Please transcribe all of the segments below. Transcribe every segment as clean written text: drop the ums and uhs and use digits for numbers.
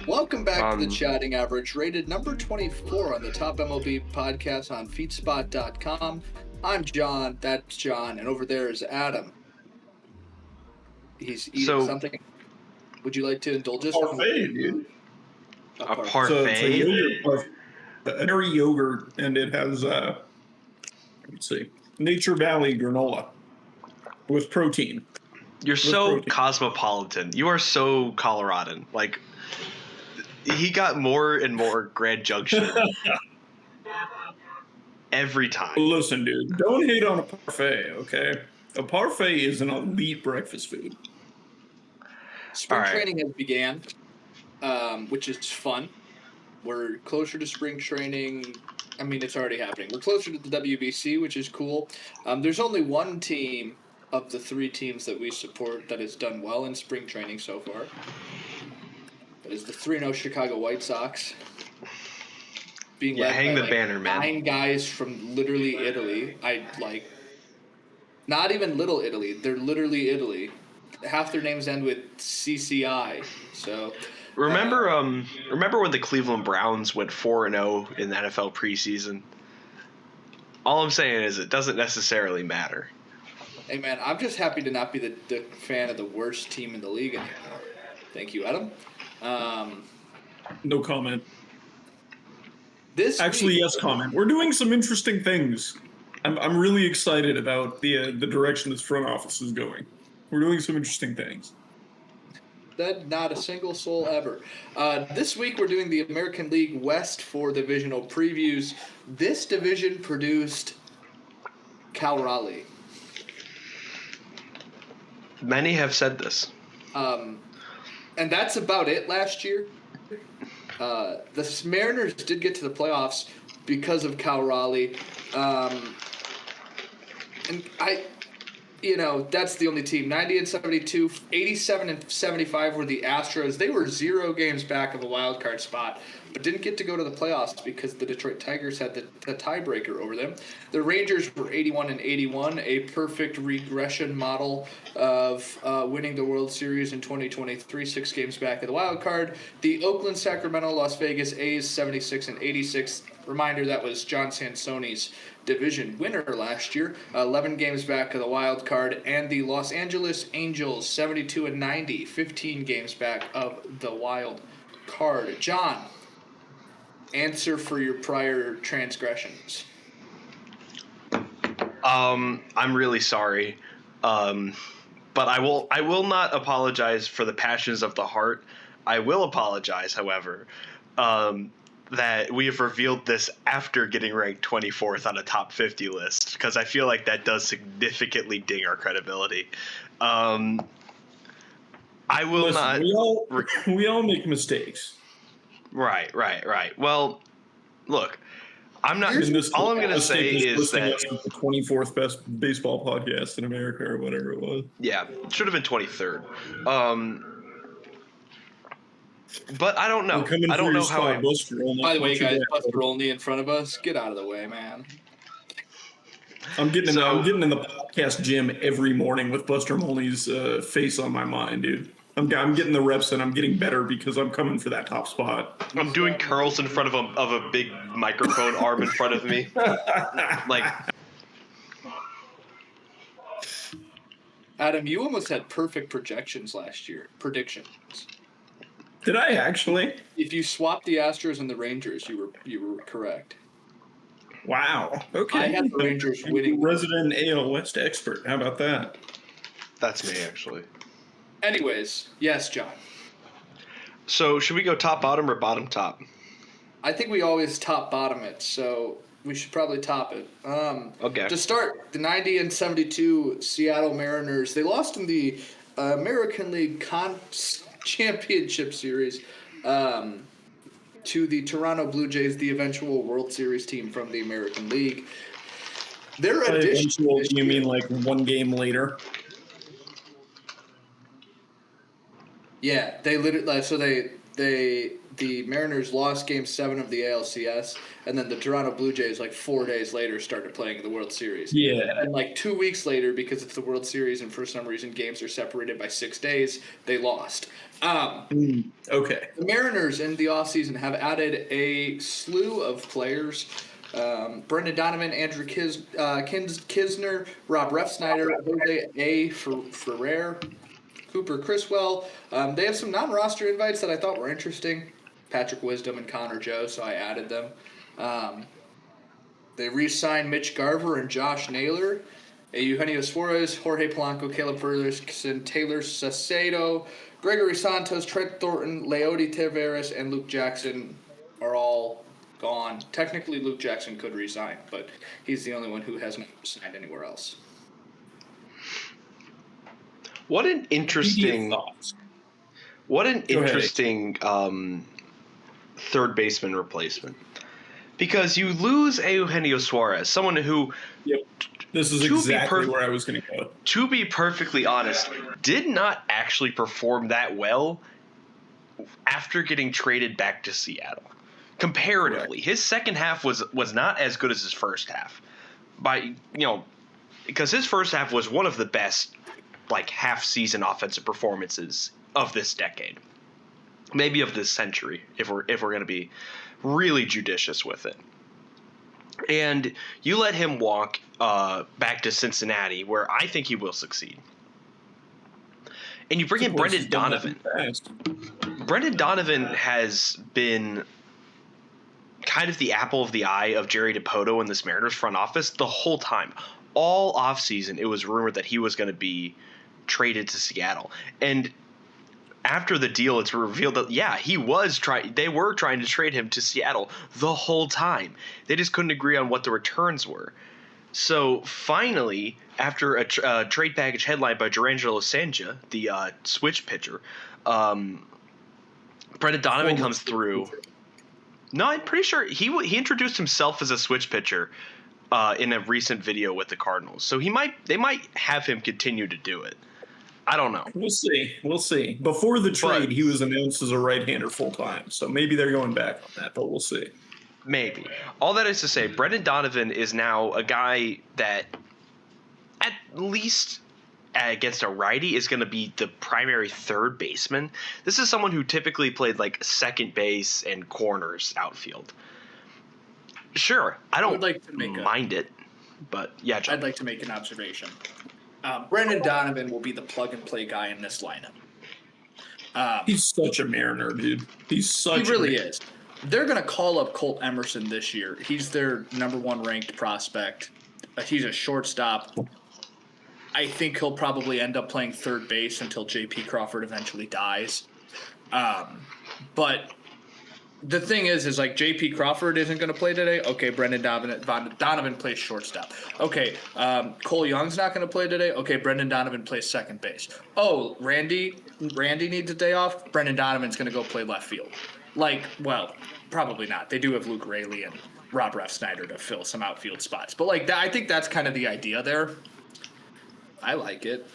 Welcome back to the Chatting Average, rated number 24 on the top MLB podcast on Feedspot.com. I'm John, that's John, and over there is Adam. He's eating something. Would you like to indulge us? Parfait, dude. A parfait? It's a yogurt, a dairy yogurt, and it has, let's see, Nature Valley granola with protein. You're so cosmopolitan. You are so Coloradan. Like, he got more and more Grand Junction every time. Listen, dude, don't hate on a parfait, okay? A parfait is an elite breakfast food. Spring training has began, which is fun. We're closer to spring training. I mean, it's already happening. We're closer to the WBC, which is cool. There's only one team of the three teams that we support that has done well in spring training so far. That is the 3-0 Chicago White Sox. Being led hang by the banner, man. 9 guys from literally Italy. Not even Little Italy. They're literally Italy. Half their names end with CCI. So remember when the Cleveland Browns went 4-0 in the NFL preseason? All I'm saying is it doesn't necessarily matter. Hey man, I'm just happy to not be the fan of the worst team in the league anymore. Thank you, Adam. No comment. Yes, comment. We're doing some interesting things. I'm really excited about the direction this front office is going. We're doing some interesting things. Not a single soul ever. This week we're doing the American League West for divisional previews. This division produced Cal Raleigh. Many have said this. And that's about it last year. The Mariners did get to the playoffs because of Cal Raleigh. That's the only team. 90 and 72, 87 and 75 were the Astros. They were 0 games back of a wild card spot, but didn't get to go to the playoffs because the Detroit Tigers had the tiebreaker over them. The Rangers were 81 and 81, a perfect regression model of winning the World Series in 2023, 6 games back of the wild card. The Oakland, Sacramento, Las Vegas A's 76 and 86. Reminder, that was John Sansoni's division winner last year, 11 games back of the wild card, and the Los Angeles Angels 72 and 90, 15 games back of the wild card. John, answer for your prior transgressions. I'm really sorry, but I will not apologize for the passions of the heart. I will apologize, however, that we have revealed this after getting ranked 24th on a top 50 list, because I feel like that does significantly ding our credibility. I will not. We all make mistakes. Right. Well, look, I'm not. All I'm going to say is that the 24th best baseball podcast in America, or whatever it was. Yeah, it should have been 23rd. But I don't know. I don't know how. By the way, guys, Buster Olney in front of us. Get out of the way, man. I'm getting in the podcast gym every morning with Buster Olney's face on my mind, dude. I'm getting the reps and I'm getting better because I'm coming for that top spot. I'm doing curls in front of a big microphone arm in front of me. Adam, you almost had perfect predictions last year. Did I actually? If you swapped the Astros and the Rangers, you were correct. Wow. Okay. I had the Rangers winning. Resident AL West expert. How about that? That's me, actually. Anyways, yes, John. So should we go top bottom or bottom top? I think we always top bottom it, so we should probably top it. Okay. To start, the 90 and 72 Seattle Mariners, they lost in the American League Championship Series to the Toronto Blue Jays, the eventual World Series team from the American League. Their addition. You mean like one game later? Yeah, they literally. So the Mariners lost Game 7 of the ALCS, and then the Toronto Blue Jays, like 4 days later, started playing in the World Series. Yeah. And like 2 weeks later, because it's the World Series and for some reason games are separated by 6 days, they lost. Okay. The Mariners in the offseason have added a slew of players. Brendan Donovan, Andrew Kisner, Rob Refsnyder, Jose A. Ferrer, Cooper Criswell. They have some non-roster invites that I thought were interesting. Patrick Wisdom and Connor Joe, so I added them. They re-signed Mitch Garver and Josh Naylor. Eugenio Suarez, Jorge Polanco, Caleb Ferguson, Taylor Sacedo, Gregory Santos, Trent Thornton, Leody Tavares, and Luke Jackson are all gone. Technically, Luke Jackson could re-sign, but he's the only one who hasn't signed anywhere else. What an interesting third baseman replacement. Because you lose Eugenio Suarez, someone who... Yep. This is exactly where I was going to go. To be perfectly honest, did not actually perform that well after getting traded back to Seattle. Comparatively, his second half was not as good as his first half. Because his first half was one of the best half-season offensive performances of this decade. Maybe of this century, if we're going to be really judicious with it. And you let him walk back to Cincinnati, where I think he will succeed. And you bring in Brendan Donovan. Brendan Donovan has been kind of the apple of the eye of Jerry Dipoto in this Mariners front office the whole time. All offseason, it was rumored that he was going to be traded to Seattle. And after the deal, it's revealed that, they were trying to trade him to Seattle the whole time. They just couldn't agree on what the returns were. So finally, after a trade package headlined by Durangelo Sanja, the switch pitcher, Brendan Donovan comes through. No, I'm pretty sure he introduced himself as a switch pitcher in a recent video with the Cardinals. So they might have him continue to do it. I don't know. We'll see. Before the trade, he was announced as a right-hander full-time, so maybe they're going back on that, but we'll see. Maybe. All that is to say, Brendan Donovan is now a guy that, at least against a righty, is going to be the primary third baseman. This is someone who typically played second base and corners outfield. Sure, I don't mind it, but yeah, John. I'd like to make an observation. Brendan Donovan will be the plug-and-play guy in this lineup. He's such a Mariner, dude. He really is. They're going to call up Colt Emerson this year. He's their number 1 ranked prospect. He's a shortstop. I think he'll probably end up playing third base until J.P. Crawford eventually dies. But the thing is J.P. Crawford isn't going to play today. Okay, Brendan Donovan plays shortstop. Okay, Cole Young's not going to play today. Okay, Brendan Donovan plays second base. Oh, Randy needs a day off. Brendan Donovan's going to go play left field. Probably not. They do have Luke Raley and Rob Refsnyder to fill some outfield spots. But I think that's kind of the idea there. I like it.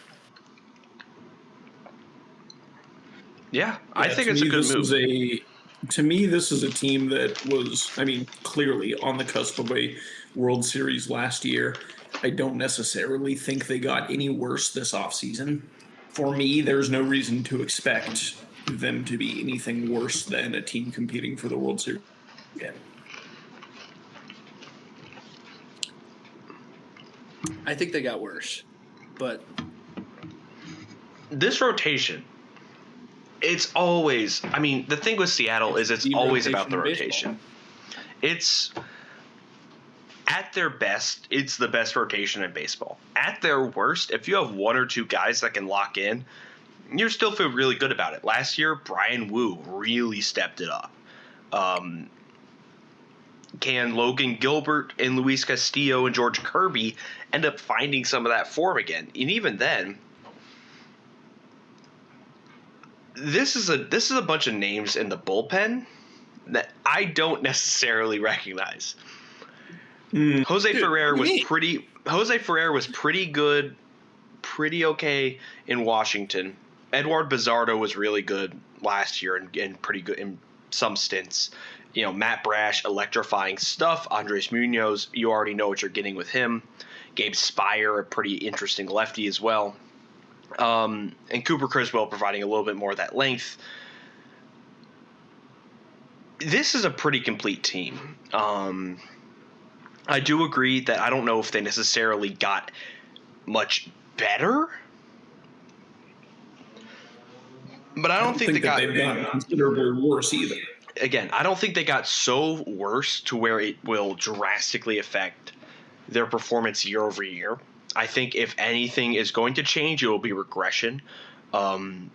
Yeah, I think it's a good move. To me, this is a team that was, clearly on the cusp of a World Series last year. I don't necessarily think they got any worse this offseason. For me, there's no reason to expect them to be anything worse than a team competing for the World Series again. I think they got worse, but this rotation, it's always, the thing with Seattle is it's always about the rotation. It's, at their best, it's the best rotation in baseball. At their worst, if you have 1 or 2 guys that can lock in, you still feel really good about it. Last year, Brian Wu really stepped it up. Can Logan Gilbert and Luis Castillo and George Kirby end up finding some of that form again? And even then, this is a bunch of names in the bullpen that I don't necessarily recognize. Jose Ferrer was pretty good, pretty okay in Washington. Edward Bizzardo was really good last year and pretty good in some stints. Matt Brash, electrifying stuff. Andres Munoz, you already know what you're getting with him. Gabe Spire, a pretty interesting lefty as well. And Cooper Criswell providing a little bit more of that length. This is a pretty complete team. I do agree that I don't know if they necessarily got much better, but I don't think they got. They've gotten considerably worse either. Again, I don't think they got so worse to where it will drastically affect their performance year over year. I think if anything is going to change, it will be regression. Can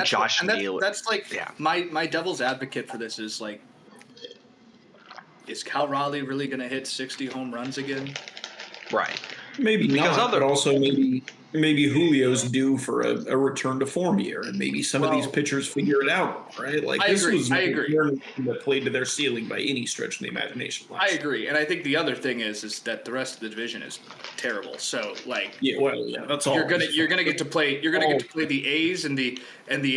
Josh Naylor? That's like my devil's advocate for this is like, is Cal Raleigh really going to hit 60 home runs again? Right. Maybe because not, but also maybe Julio's due for a return to form year, and maybe some of these pitchers figure it out, right? Like I agree. That played to their ceiling by any stretch of the imagination. I agree, and I think the other thing is that the rest of the division is terrible. So that's all. You're gonna get to play the A's and the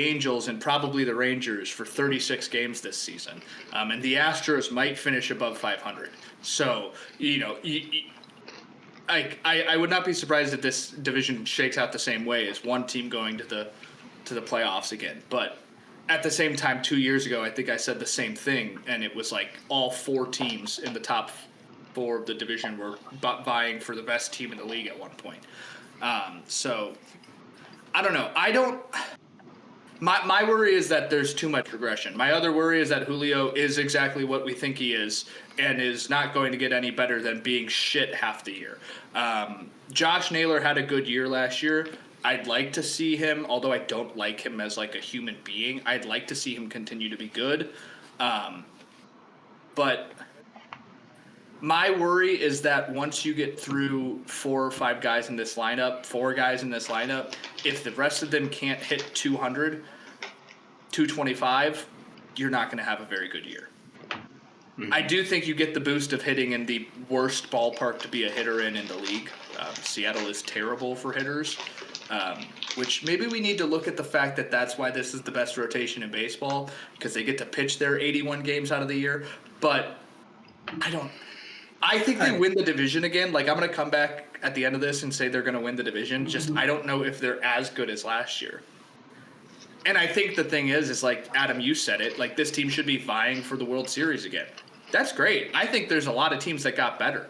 Angels and probably the Rangers for 36 games this season, and the Astros might finish above 500. So I would not be surprised if this division shakes out the same way as one team going to the playoffs again. But at the same time, 2 years ago, I think I said the same thing, and it was like all 4 teams in the top 4 of the division were vying for the best team in the league at one point. So I don't know. My worry is that there's too much regression. My other worry is that Julio is exactly what we think he is and is not going to get any better than being shit half the year. Josh Naylor had a good year last year. I'd like to see him, although I don't like him as like a human being, I'd like to see him continue to be good. But my worry is that once you get through 4 or 5 guys in this lineup, 4 guys in this lineup, if the rest of them can't hit 200, 225, you're not going to have a very good year. Mm-hmm. I do think you get the boost of hitting in the worst ballpark to be a hitter in the league. Seattle is terrible for hitters, which maybe we need to look at the fact that that's why this is the best rotation in baseball, because they get to pitch their 81 games out of the year. But I think they win the division again. Like, I'm going to come back at the end of this and say they're going to win the division. Just I don't know if they're as good as last year. And I think the thing is like, Adam, you said it, like this team should be vying for the World Series again. That's great. I think there's a lot of teams that got better.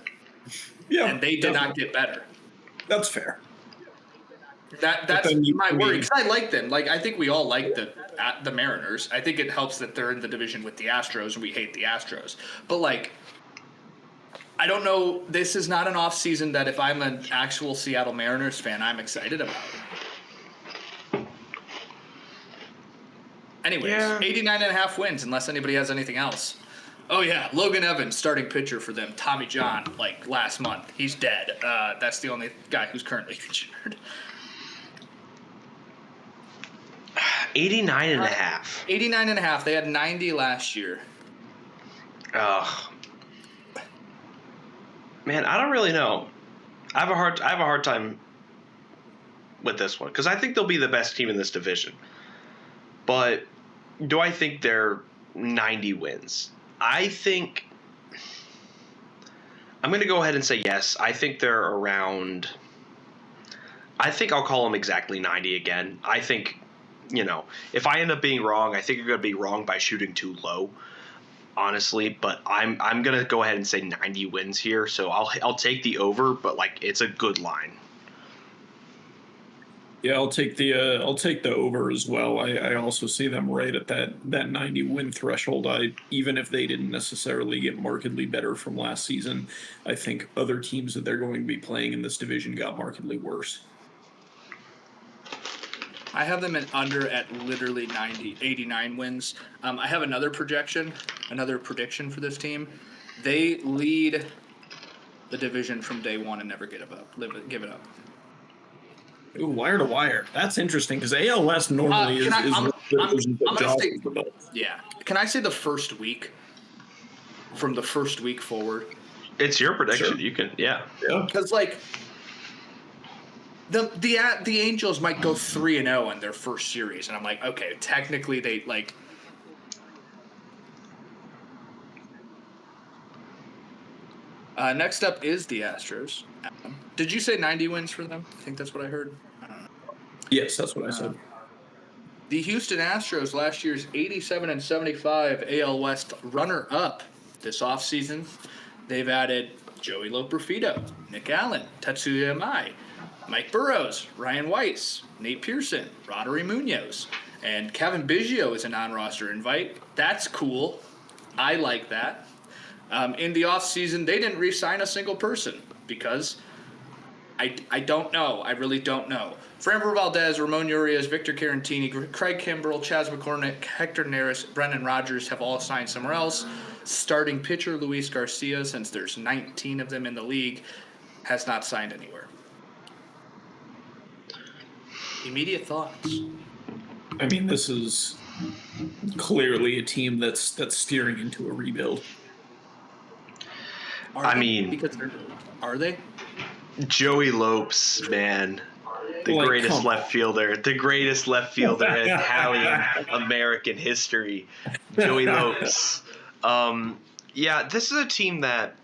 Yeah, and they did not get better. That's fair. That's my worry, because I like them. Like, I think we all like the Mariners. I think it helps that they're in the division with the Astros, and we hate the Astros. But like, I don't know. This is not an off season that if I'm an actual Seattle Mariners fan, I'm excited about. Anyways, 89.5 wins, unless anybody has anything else. Oh, yeah, Logan Evans, starting pitcher for them. Tommy John, like, last month. He's dead. That's the only guy who's currently injured. 89.5. 89.5. They had 90 last year. Man, I don't really know. I have a hard time with this one, because I think they'll be the best team in this division. But do I think they're 90 wins? I think I'm going to go ahead and say yes. I think they're around. I think I'll call them exactly 90 again. I think, if I end up being wrong, I think you're going to be wrong by shooting too low, honestly. But I'm going to go ahead and say 90 wins here. So I'll take the over, but like it's a good line. Yeah, I'll take the over as well. I also see them right at that 90 win threshold. Even if they didn't necessarily get markedly better from last season, I think other teams that they're going to be playing in this division got markedly worse. I have them under at literally 89 wins. I have another prediction for this team. They lead the division from day one and never give it up. Ooh, wire to wire. That's interesting, because AL West normally is I'm gonna say, yeah. Can I say the first week? From the first week forward? It's your prediction. Sure. You can, yeah. Because, like, The Angels might go 3-0 in their first series, and I'm like, okay, technically they like. Next up is the Astros. Did you say 90 wins for them? I think that's what I heard. Yes, that's what I said. The Houston Astros last year's 87-75 AL West runner-up this offseason. They've added Joey Loperfido, Nick Allen, Tetsuya Imai, Mike Burrows, Ryan Weiss, Nate Pearson, Roddery Munoz, and Kevin Biggio is a non-roster invite. That's cool. I like that. In the offseason, they didn't re-sign a single person because I don't know. I really don't know. Framber Valdez, Ramon Urias, Victor Carantini, Craig Kimbrell, Chas McCormick, Hector Neris, Brendan Rodgers have all signed somewhere else. Starting pitcher Luis Garcia, since there's 19 of them in the league, has not signed anywhere. Immediate thoughts? I mean, this is clearly a team that's steering into a rebuild. Are they? Joey Lopes, man. The greatest left fielder in Italian American history. Joey Lopes. Yeah, this is a team that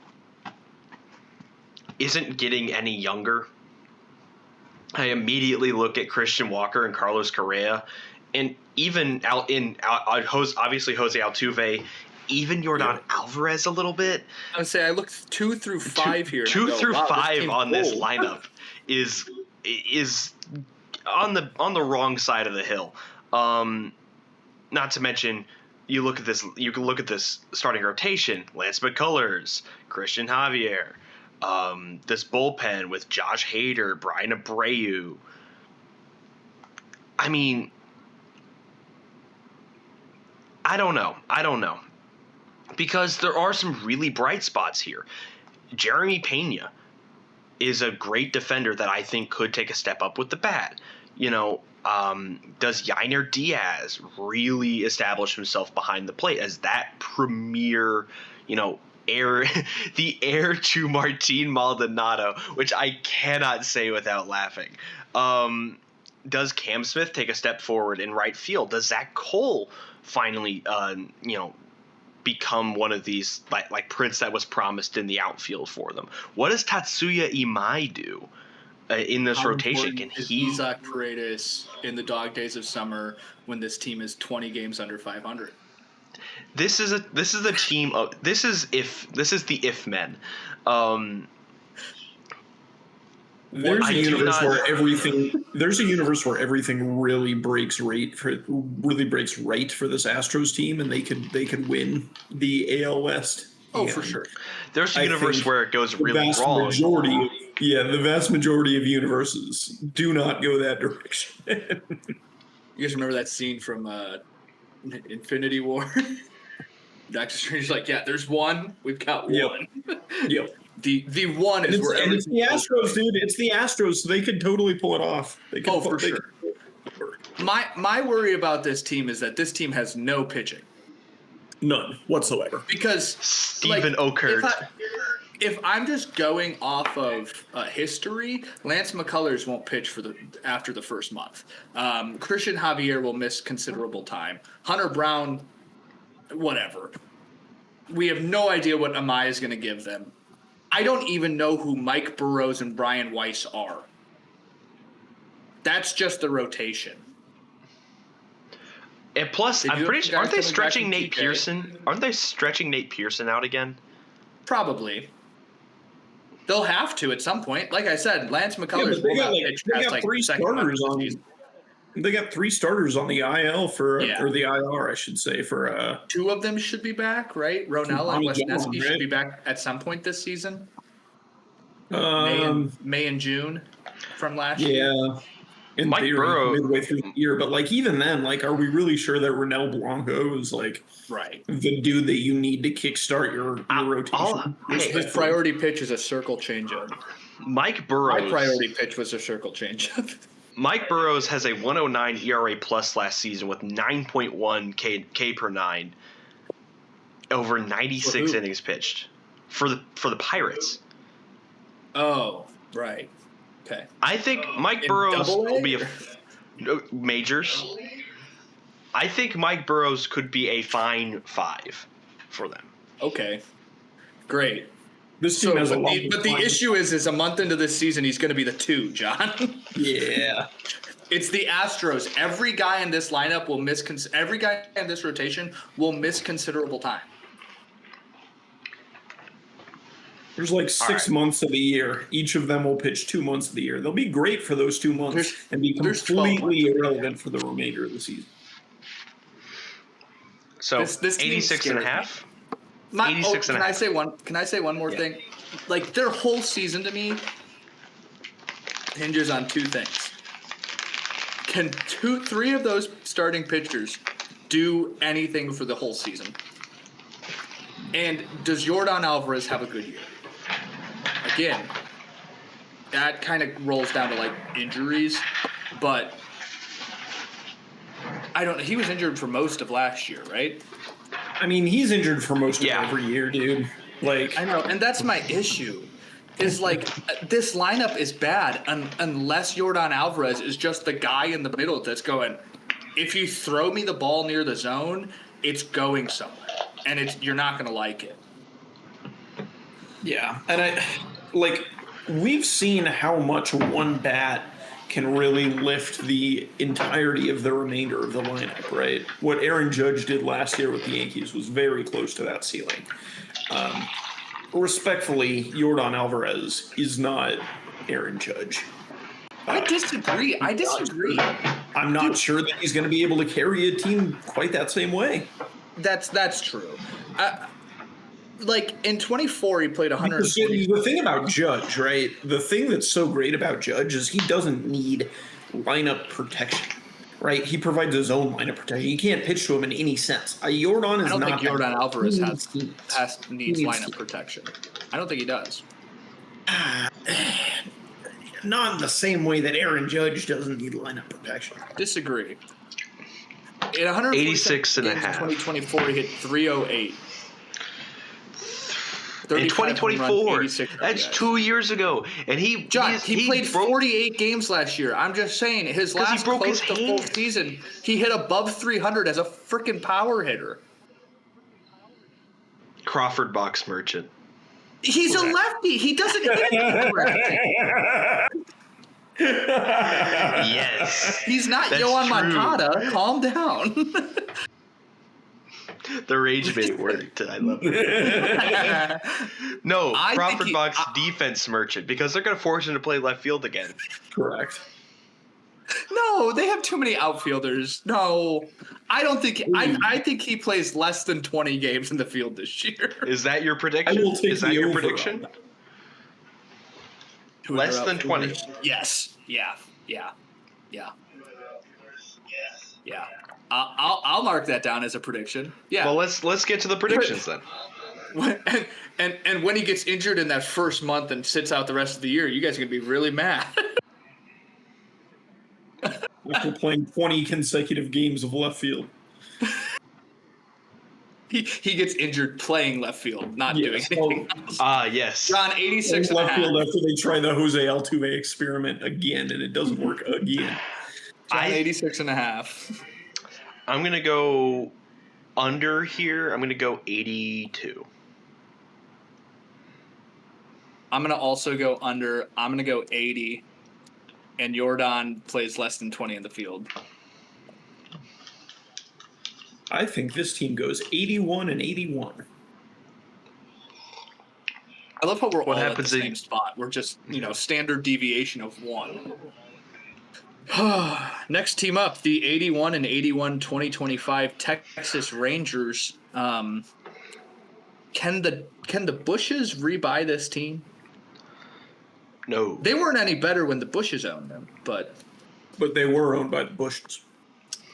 isn't getting any younger. I immediately look at Christian Walker and Carlos Correa, and even obviously Jose Altuve, even Yordan Alvarez a little bit. I would say I looked 2 through 5 here. 2 through 5 on this lineup is on the wrong side of the hill. Not to mention, you look at this starting rotation: Lance McCullers, Christian Javier, this bullpen with Josh Hader, Brian Abreu. I mean, I don't know. Because there are some really bright spots here. Jeremy Pena is a great defender that I think could take a step up with the bat. Does Yainer Diaz really establish himself behind the plate as that premier, heir to Martin Maldonado, which I cannot say without laughing. Does Cam Smith take a step forward in right field? Does Zach Cole finally, become one of these like Prince that was promised in the outfield for them? What does Tatsuya Imai do in this rotation? Can he Isaac Paredes in the dog days of summer when this team is 20 games under 500? This is the team of this is the if men. There's a universe where everything really breaks right for this Astros team, and they could win the AL West. Oh, for sure. There's a universe where it goes really wrong. The vast majority of universes do not go that direction. You guys remember that scene from Infinity War? Doctor Strange's like, yeah, there's one. We've got one. Yep. The one is where it's the Astros, dude. It's the Astros, so they could totally pull it off. For sure. My worry about this team is that this team has no pitching. None whatsoever. Because Stephen Okert. If I'm just going off of history, Lance McCullers won't pitch after the first month. Christian Javier will miss considerable time. Hunter Brown, whatever. We have no idea what Amaya is going to give them. I don't even know who Mike Burrows and Brian Weiss are. That's just the rotation. And plus, I'm pretty sure, aren't they stretching Nate Pearson? Aren't they stretching Nate Pearson out again? Probably. They'll have to at some point. Like I said, Lance McCullers will not pitch past like three starters on. They got 3 starters on the IL or the IR, I should say, for 2 of them should be back, right? Ronell and Wesneski should be back at some point this season. May and June from last year. Yeah. In Mike Burrows midway through the year, but even then, are we really sure that Ronel Blanco is the dude that you need to kickstart your rotation? His priority pitch is a circle changeup. Mike Burrows. My priority pitch was a circle changeup. Mike Burrows has a 109 ERA plus last season with 9.1 K per 9 over 96 innings pitched for the Pirates. Oh, right. Okay. I think Mike In Burrows Double A, will be or- majors. I think Mike Burrows could be a fine 5 for them. Okay. Great. This team So, has a but lot. the issue is a month into this season, he's going to be the 2, John. Yeah. It's the Astros. Every guy in this lineup will miss. Every guy in this rotation will miss considerable time. There's like 6 months of the year. Each of them will pitch 2 months of the year. They'll be great for those 2 months and be there's 12 completely irrelevant for the remainder of the season. So This team 86 and a scares half. me. 86 and a can I half. say one? Can I say one more thing? Like their whole season to me hinges on 2 things. Can 3 of those starting pitchers do anything for the whole season? And does Yordan Alvarez have a good year? Again, that kind of rolls down to like injuries, but I don't know. He was injured for most of last year, right? I mean, he's injured for most of Yeah. every year, dude. Like, I know, and that's my issue. Is like this lineup is bad unless Yordan Alvarez is just the guy in the middle that's going. If you throw me the ball near the zone, it's going somewhere, and you're not going to like it. yeah. And we've seen how much one bat can really lift the entirety of the remainder of the lineup, right? What Aaron Judge did last year with the Yankees was very close to that ceiling. Respectfully, Yordan Alvarez is not Aaron Judge. I disagree. I'm not sure that he's going to be able to carry a team quite that same way. That's true. Like in 24, he played 140. The thing about Judge, right? The thing that's so great about Judge is he doesn't need lineup protection, right? He provides his own lineup protection. You can't pitch to him in any sense. Yordan is I don't not. think Yordan Alvarez needs needs lineup protection. I don't think he does. Not in the same way that Aaron Judge doesn't need lineup protection. Disagree. In 186 and a games half. in 2024, he hit 308. In 2024, that's 2 years ago, and he played 48 games last year. I'm just saying, his last close to full season, he hit above 300 as a freaking power hitter. Crawford box merchant. He's a lefty. He doesn't hit correctly. Yes, He's not That's Yohan true. Moncada. Calm down. the rage bait worked. I love it. No, I Crawford think box defense merchant because they're going to force him to play left field again. Correct. No, they have too many outfielders. No, I don't think. I think he plays less than 20 games in the field this year. Is that your prediction? I will take Is that the your over prediction? on that. Less than 20. Yes. Yeah. I'll mark that down as a prediction. Yeah. Well, let's get to the predictions then. And when he gets injured in that first month and sits out the rest of the year, you guys are gonna be really mad. After playing 20 consecutive games of left field. He gets injured playing left field, not doing anything else. Yes. John, 86 and a Left half. field after they try the Jose Altuve experiment again, and it doesn't work again. John, 86 and a half. I'm going to go under here. I'm going to go 82. I'm going to also go under. I'm going to go 80. And Yordan plays less than 20 in the field. I think this team goes 81 and 81. I love how we're all at the happens same spot. We're just, standard deviation of 1. Next team up, the 81 and 81 2025 Texas Rangers. Can the Bushes rebuy this team? No. They weren't any better when the Bushes owned them, but They were owned by the Bushes.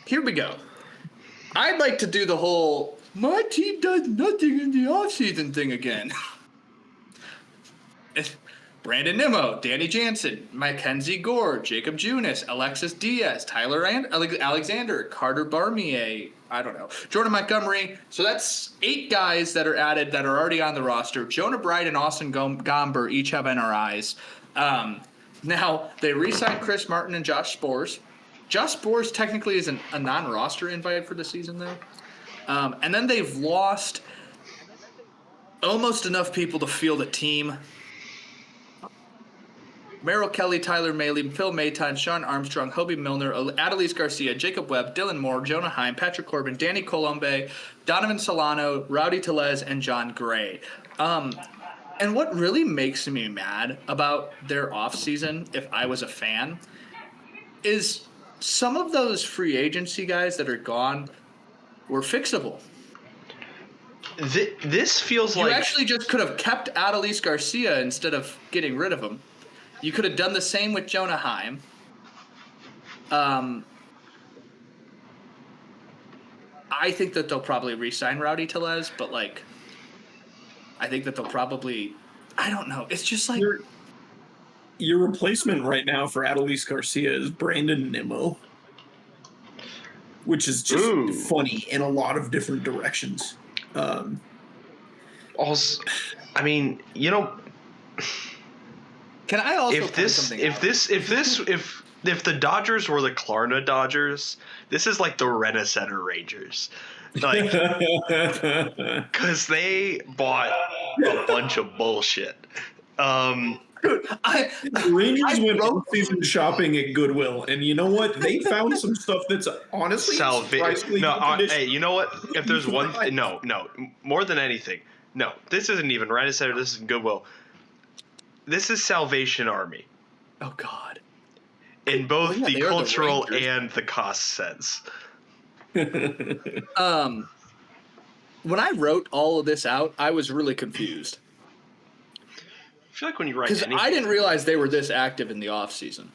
here we go. I'd like to do the whole my team does nothing in the offseason thing again. Brandon Nimmo, Danny Jansen, Mackenzie Gore, Jacob Junis, Alexis Diaz, Tyler Alexander, Carter Barmier, I don't know, Jordan Montgomery. So that's 8 guys that are added that are already on the roster. Jonah Bride and Austin Gomber each have NRIs. Now, they re-signed Chris Martin and Josh Spores. Josh Spores technically is a non-roster invite for the season, though. And then they've lost almost enough people to field a team. Merrill Kelly, Tyler Maley, Phil Mayton, Sean Armstrong, Hobie Milner, Adelise Garcia, Jacob Webb, Dylan Moore, Jonah Heim, Patrick Corbin, Danny Colombe, Donovan Solano, Rowdy Tellez, and John Gray. And what really makes me mad about their offseason, if I was a fan, is some of those free agency guys that are gone were fixable. This feels You like actually just could have kept Adelise Garcia instead of getting rid of him. You could have done the same with Jonah Heim. I think that they'll probably re-sign Rowdy Tellez, but I think that they'll probably, I don't know. It's just like your replacement right now for Adelise Garcia is Brandon Nimmo, which is just funny in a lot of different directions. also, I mean, Can I also if the Dodgers were the Klarna Dodgers, this is like the Rent-A-Center Rangers, like because they bought a bunch of bullshit. The Rangers went off-season shopping at Goodwill, and you know what? They found some stuff that's honestly surprisingly good condition. Hey, you know what? If there's one, no, more than anything, no. This isn't even Rent-A-Center. This is Goodwill. This is Salvation Army. Oh God! In both the cultural and the cost sense. When I wrote all of this out, I was really confused. I feel like when you write because I didn't realize they were this active in the offseason.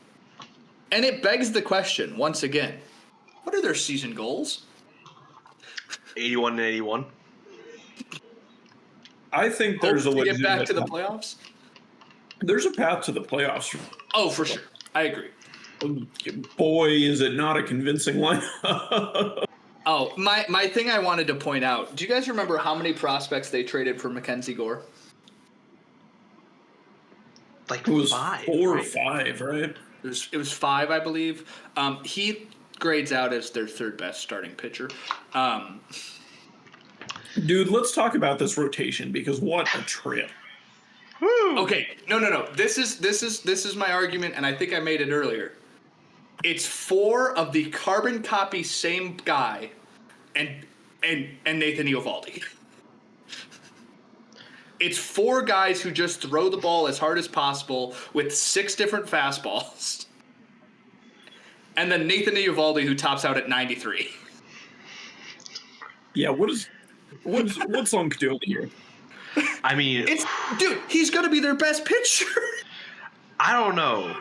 And it begs the question, once again, what are their season goals? 81 and 81. I think there's a get back to the playoffs. There's a path to the playoffs. Oh, for sure. I agree. Boy, is it not a convincing lineup. Oh, my thing I wanted to point out. Do you guys remember how many prospects they traded for Mackenzie Gore? Like it was 5, 4 right? or 5, right? It was 5, I believe. He grades out as their third best starting pitcher. Dude, let's talk about this rotation because what a trip. Woo. Okay, no. This is my argument, and I think I made it earlier. It's 4 of the carbon copy same guy, and Nathan Eovaldi. It's 4 guys who just throw the ball as hard as possible with 6 different fastballs. And then Nathan Eovaldi, who tops out at 93. Yeah, what's Unk doing here? I mean, dude, he's going to be their best pitcher. I don't know.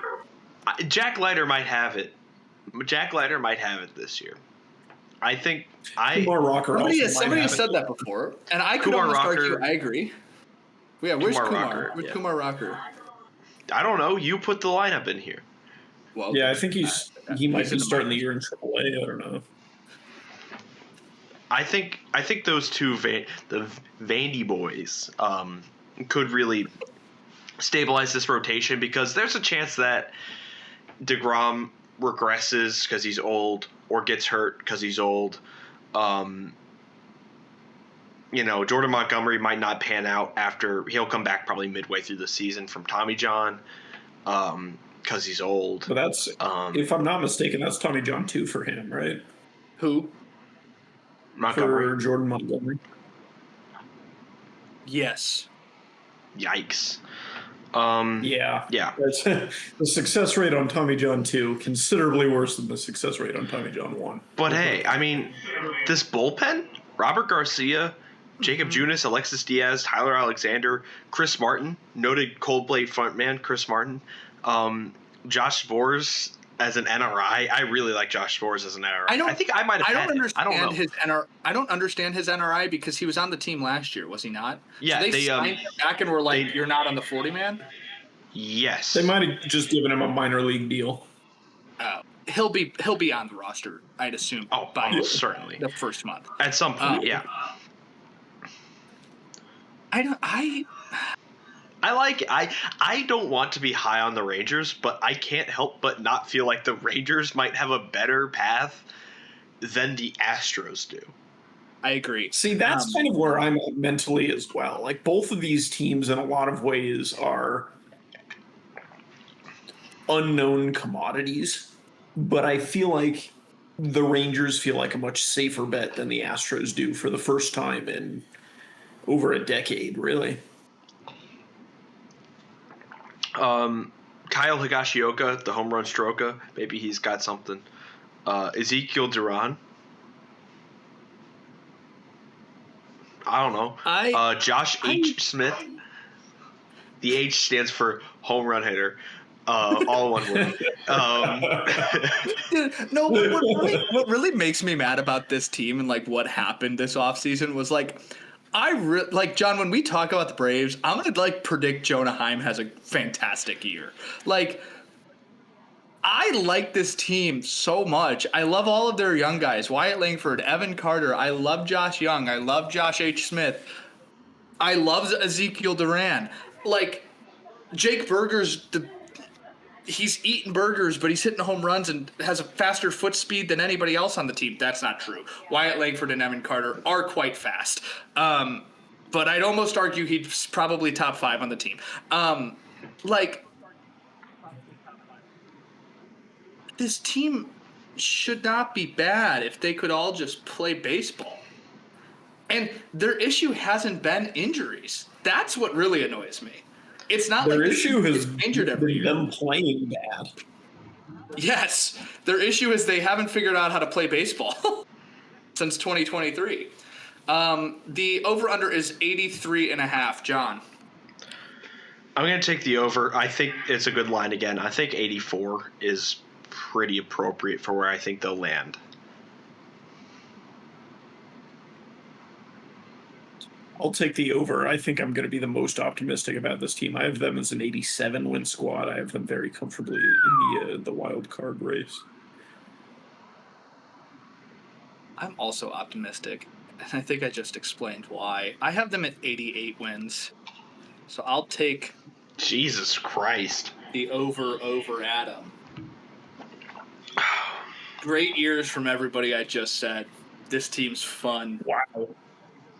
Jack Leiter might have it. Jack Leiter might have it this year. I think Kumar Rocker. Somebody has said that before, and I could almost argue. I agree. Yeah, where's Kumar? Where's Kumar Rocker? I don't know. You put the lineup in here. Well, yeah, I think he might be starting the year in AAA. I don't know. I think those two the Vandy boys could really stabilize this rotation because there's a chance that DeGrom regresses because he's old or gets hurt because he's old. Jordan Montgomery might not pan out after he'll come back probably midway through the season from Tommy John because he's old. But that's if I'm not mistaken, that's Tommy John 2 for him, right? Who? Montgomery. For Jordan Montgomery. Yes. Yikes. Yeah. The success rate on Tommy John 2 considerably worse than the success rate on Tommy John 1. But hey, I mean, this bullpen, Robert Garcia, Jacob Junis, Alexis Diaz, Tyler Alexander, Chris Martin, noted Coldplay frontman Chris Martin, Josh Spores as an NRI. I really like Josh Spores as an NRI. I think I might have had him. I don't know. I don't understand his NRI because he was on the team last year, was he not? Yeah, so they signed him back and were like, "You're not on the 40-man." Yes, they might have just given him a minor league deal. He'll be on the roster, I'd assume. By certainly the first month at some point. Yeah. I I don't want to be high on the Rangers, but I can't help but not feel like the Rangers might have a better path than the Astros do. I agree. See, that's kind of where I'm at mentally as well. Like, both of these teams, in a lot of ways, are unknown commodities, but I feel like the Rangers feel like a much safer bet than the Astros do for the first time in over a decade, really. Kyle Higashioka, the home run stroker, maybe he's got something. Ezekiel Duran. I don't know. Josh H. Smith. The H stands for home run hitter. All one word. No, what really makes me mad about this team and like what happened this offseason was like like John, when we talk about the Braves, I'm gonna like predict Jonah Heim has a fantastic year. Like, I like this team so much. I love all of their young guys. Wyatt Langford, Evan Carter. I love Josh Young. I love Josh H. Smith. I love Ezekiel Duran. Like, Jake Berger's he's eating burgers, but he's hitting home runs and has a faster foot speed than anybody else on the team. That's not true. Wyatt Langford and Evan Carter are quite fast. But I'd almost argue he's probably top 5 on the team. Like, this team should not be bad if they could all just play baseball. And their issue hasn't been injuries. That's what really annoys me. It's not their like issue has injured every year. Them playing bad. Yes, their issue is they haven't figured out how to play baseball since 2023. The over-under is 83.5. John. I'm going to take the over. I think it's a good line again. I think 84 is pretty appropriate for where I think they'll land. I'll take the over. I think I'm going to be the most optimistic about this team. I have them as an 87 win squad. I have them very comfortably in the wild card race. I'm also optimistic, and I think I just explained why. I have them at 88 wins, so I'll take Jesus Christ. the over Adam. Great years from everybody I just said. This team's fun. Wow.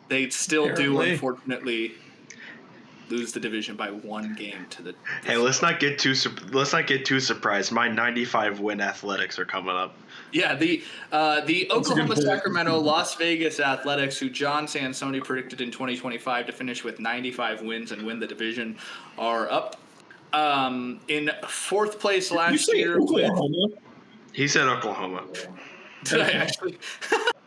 They still do, Apparently. unfortunately, lose the division by 1 game to the. Hey, let's not get too surprised. My 95 win Athletics are coming up. Yeah, the Oklahoma, point. Sacramento, Las Vegas Athletics, who John Sansoni predicted in 2025 to finish with 95 wins and win the division, are up in 4th place last year. Oklahoma? He said Oklahoma. Did I actually?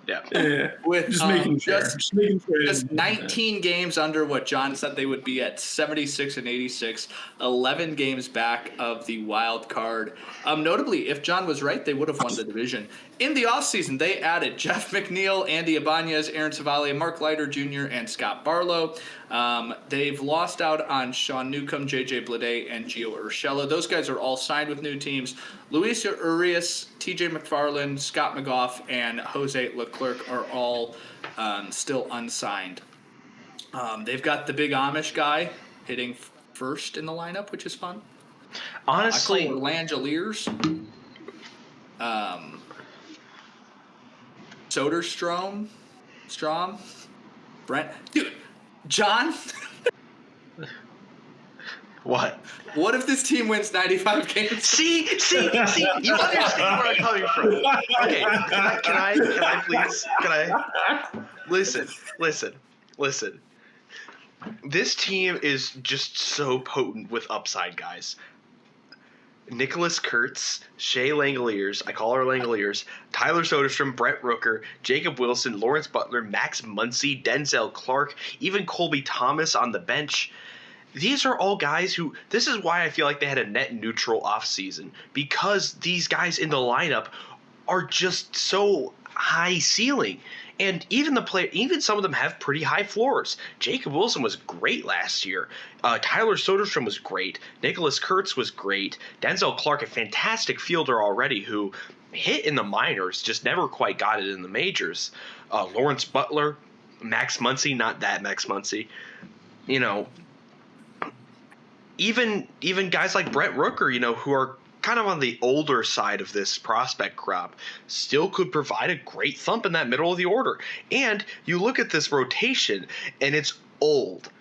Yeah. Yeah. With Just making sure. just 19 games under what John said they would be at, 76 and 86, 11 games back of the wild card. Notably, if John was right, they would have won the division. In the offseason, they added Jeff McNeil, Andy Ibanez, Aaron Savali, Mark Leiter Jr., and Scott Barlow. They've lost out on Sean Newcomb, J.J. Blade, and Gio Urshela. Those guys are all signed with new teams. Luis Urias, T.J. McFarland, Scott McGough, and Jose Leclerc are all still unsigned. They've got the big Amish guy hitting first in the lineup, which is fun. Honestly, Langeliers. Soderstrom, Brent, dude, John. what? What if this team wins 95 games? See, you understand where I'm coming from. Okay, can I please, listen. This team is just so potent with upside, guys. Nicholas Kurtz, Shea Langeliers, I call her Langeliers, Tyler Soderstrom, Brett Rooker, Jacob Wilson, Lawrence Butler, Max Muncy, Denzel Clark, even Colby Thomas on the bench. These are all guys who – this is why I feel like they had a net neutral offseason, because these guys in the lineup are just so high ceiling. And even some of them have pretty high floors. Jacob Wilson was great last year. Tyler Soderstrom was great. Nicholas Kurtz was great. Denzel Clark, a fantastic fielder already, who hit in the minors, just never quite got it in the majors. Lawrence Butler, Max Muncy, not that Max Muncy. You know, even guys like Brent Rooker, who are kind of on the older side of this prospect crop, still could provide a great thump in that middle of the order. And you look at this rotation, and it's old.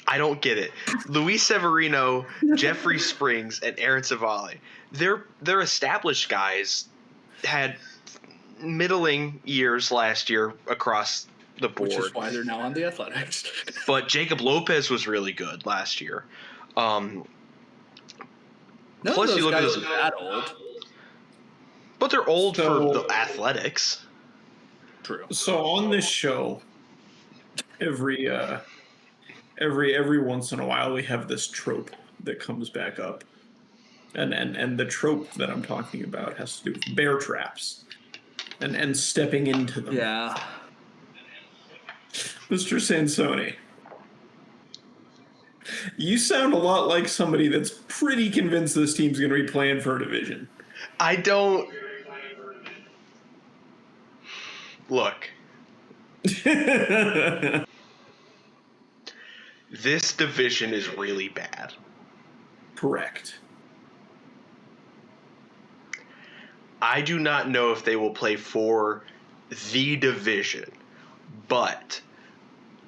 I don't get it. Luis Severino, Jeffrey Springs, and Aaron Savali. They're established guys, had middling years last year across the board. Which is why they're now on the Athletics. But Jacob Lopez was really good last year. None Plus, of those you look guys at are that old. But they're old So- for the Athletics. True. So on this show, every once in a while we have this trope that comes back up, and the trope that I'm talking about has to do with bear traps, and stepping into them. Yeah. Mr. Sansoni, you sound a lot like somebody that's pretty convinced this team's going to be playing for a division. I don't. Look, this division is really bad. Correct. I do not know if they will play for the division, but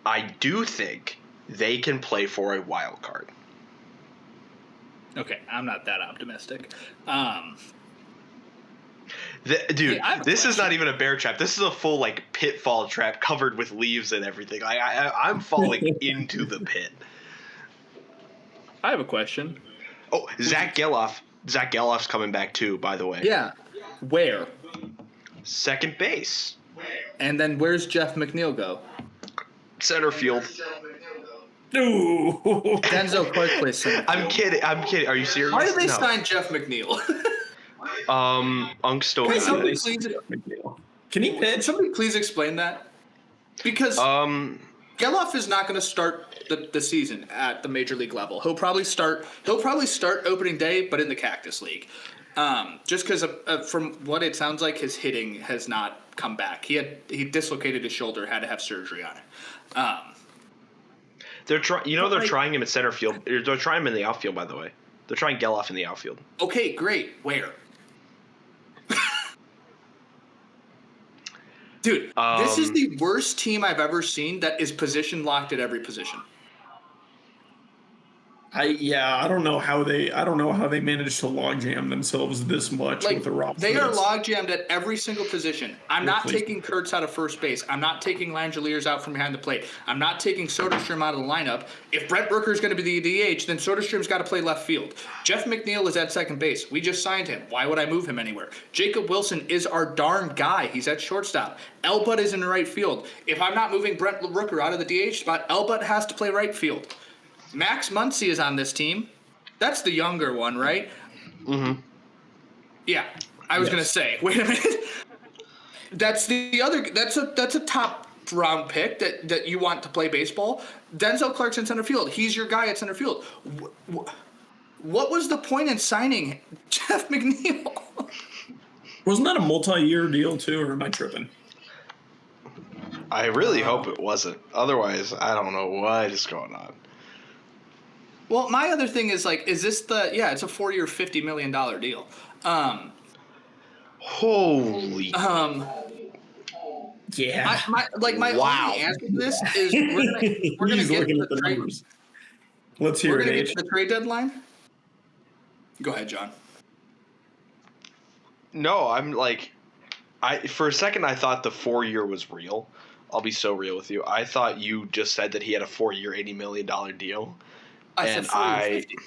I do think they can play for a wild card. Okay, I'm not that optimistic. Dude, I have a this is question. not even a bear trap. This is a full pitfall trap covered with leaves and everything. I'm falling into the pit. I have a question. Oh, Zach Geloff. Zach Geloff's coming back too, by the way. Yeah. Where? Second base. And then where's Jeff McNeil go? Center field. Ooh. Denzel Clark plays center. I'm kidding. Are you serious? Why did they No. sign Jeff McNeil? Unk still Can has somebody it. please? Can he Can pitch? somebody please explain that? Because Geloff is not going to start the season at the major league level. He'll probably start opening day, but in the Cactus League. Just because from what it sounds like, his hitting has not come back. He dislocated his shoulder, had to have surgery on it. They're trying him at center field. They're trying him in the outfield, by the way. They're trying Geloff in the outfield. Okay, great. Where? Dude, this is the worst team I've ever seen that is position locked at every position. I don't know how they managed to logjam themselves this much with the roster. They are log jammed at every single position. I'm not Please. taking Kurtz out of first base. I'm not taking Langeliers out from behind the plate. I'm not taking Soderstrom out of the lineup. If Brent Rooker is going to be the DH, then Soderstrom's got to play left field. Jeff McNeil is at second base. We just signed him. Why would I move him anywhere? Jacob Wilson is our darn guy. He's at shortstop. Elbut is in the right field. If I'm not moving Brent Rooker out of the DH spot, Elbut has to play right field. Max Muncy is on this team. That's the younger one, right? Mm-hmm. Yeah, I was gonna say. Wait a minute. That's the other. That's a top round pick that you want to play baseball. Denzel Clark's in center field. He's your guy at center field. What was the point in signing Jeff McNeil? Wasn't that a multi-year deal too, or am I tripping? I really hope it wasn't. Otherwise, I don't know what is going on. Well, my other thing is is this it's a 4-year, $50 million deal. Holy. Yeah. My Wow. only answer to this is we're gonna He's get looking to at the the trade. numbers. Let's hear We're it, gonna get H. to the trade deadline. Go ahead, John. No, I'm for a second I thought the 4-year was real. I'll be so real with you. I thought you just said that he had a 4-year, $80 million deal. I said 4 years, 50.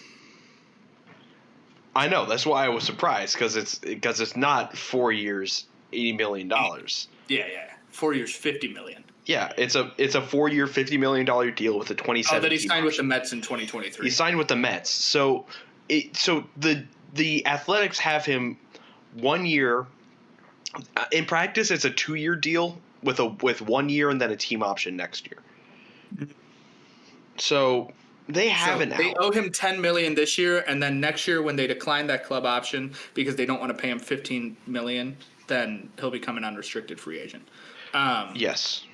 I know, that's why I was surprised because it's not 4 years, $80 million. Yeah. 4 years, $50 million. Yeah, it's a 4-year, $50 million deal with a 2017. Oh, that he signed with the Mets in 2023. He signed with the Mets. So the Athletics have him 1 year. In practice, it's a 2-year deal with 1 year and then a team option next year. So they have it now. They owe him $10 million this year, and then next year when they decline that club option because they don't want to pay him $15 million, then he'll become an unrestricted free agent. Yes.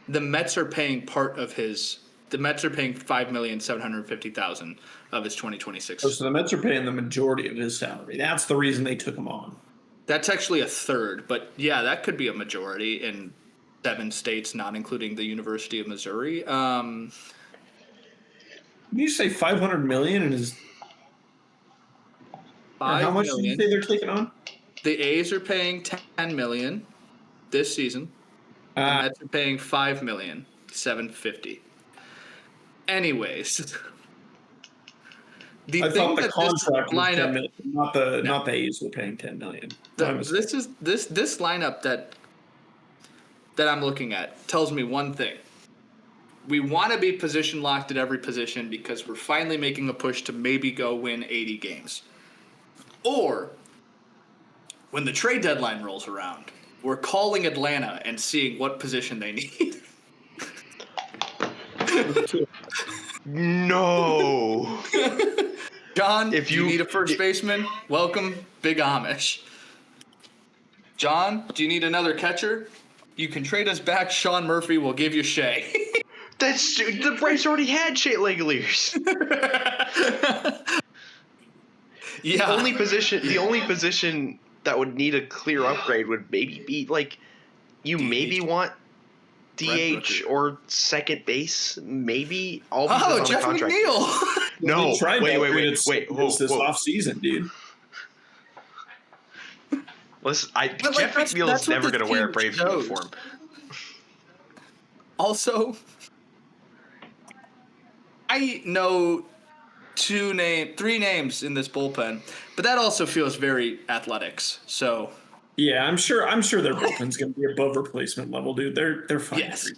The Mets are paying part of his. The Mets are paying $5,750,000 of his 2026. Oh, so the Mets are paying the majority of his salary. That's the reason they took him on. That's actually a third, but yeah, that could be a majority in 7 states, not including the University of Missouri. Did you say $500 million and is? Or how much did you say they're taking on? The A's are paying $10 million this season. The Mets are paying $5,750,000. Anyways, I thought the contract was $10 million, not the A's were paying $10 million. This lineup that I'm looking at tells me one thing. We want to be position locked at every position because we're finally making a push to maybe go win 80 games. Or when the trade deadline rolls around, we're calling Atlanta and seeing what position they need. No. John, if you need a first baseman, welcome, Big Amish. John, do you need another catcher? You can trade us back Sean Murphy. We'll give you Shea. The Braves already had Shea Langoliers. Yeah. The only position that would need a clear upgrade would maybe be like you maybe want DH or second base, maybe. All Jeff contract. McNeil. No, wait. This off season, dude. Listen, Jeff McNeil is never going to wear a Braves uniform. Also, I know 3 names in this bullpen, but that also feels very athletics. So yeah, I'm sure their bullpen's going to be above replacement level, dude. They're fine. Yes.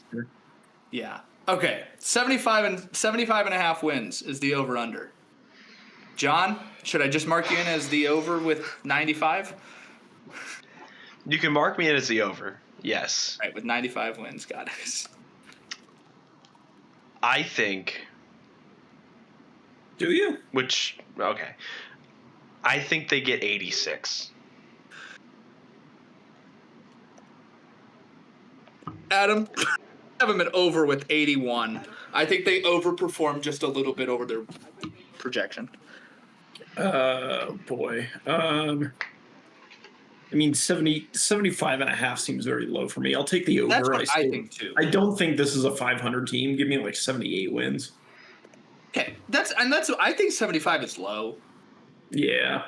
Yeah. Okay. 75 and a half wins is the over under. John, should I just mark you in as the over with 95? You can mark me in as the over. Yes. Right, with 95 wins, got it. I think. Do you? Okay. I think they get 86. Adam, I have them at over with 81. I think they overperformed just a little bit over their projection. Boy. I mean, 75 and a half seems very low for me. I'll take the over. That's what I think, too. I don't think this is a 500 team. Give me like 78 wins. Okay. I think 75 is low. Yeah.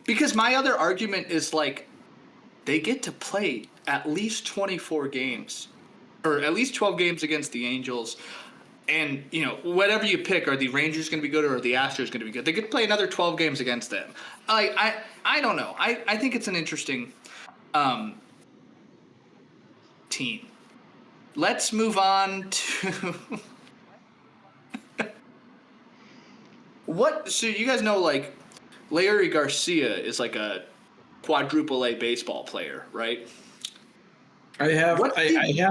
Because my other argument is like they get to play at least 24 games or at least 12 games against the Angels. And, whatever you pick, are the Rangers going to be good or are the Astros going to be good? They could play another 12 games against them. I don't know. I think it's an interesting team. Let's move on to so you guys know, like, Larry Garcia is like a quadruple A baseball player, right? I have